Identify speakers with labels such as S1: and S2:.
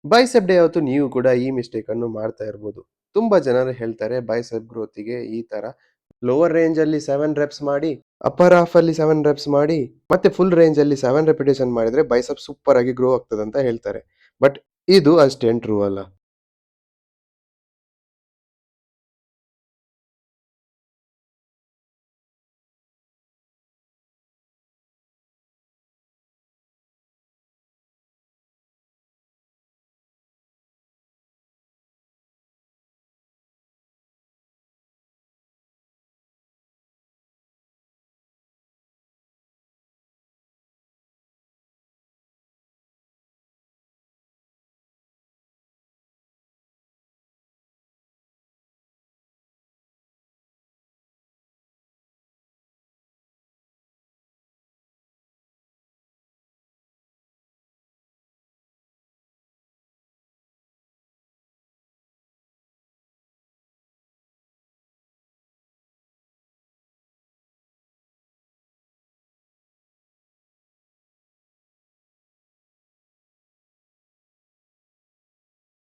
S1: Bicep day ಅವತ್ತು ನೀವು ಕೂಡ ಈ ಮಿಸ್ಟೇಕ್ ಅನ್ನು ಮಾಡ್ತಾ ಇರ್ಬೋದು. ತುಂಬಾ ಜನರು ಹೇಳ್ತಾರೆ ಬೈಸೆಪ್ ಗ್ರೋತಿಗೆ ಈ ತರ ಲೋವರ್ ರೇಂಜ್ ಅಲ್ಲಿ 7 ರೆಪ್ಸ್ ಮಾಡಿ, ಅಪ್ಪರ್ ಹಾಫ್ ಅಲ್ಲಿ 7 ರೆಪ್ಸ್ ಮಾಡಿ, ಮತ್ತೆ ಫುಲ್ ರೇಂಜ್ ಅಲ್ಲಿ 7 ರೆಪಿಟೇಷನ್ ಮಾಡಿದ್ರೆ ಬೈಸೆಪ್ ಸೂಪರ್ ಆಗಿ ಗ್ರೋ ಆಗ್ತದೆ ಅಂತ ಹೇಳ್ತಾರೆ. ಬಟ್ ಇದು ಅಷ್ಟೇನ್ ಟ್ರೂ ಅಲ್ಲ.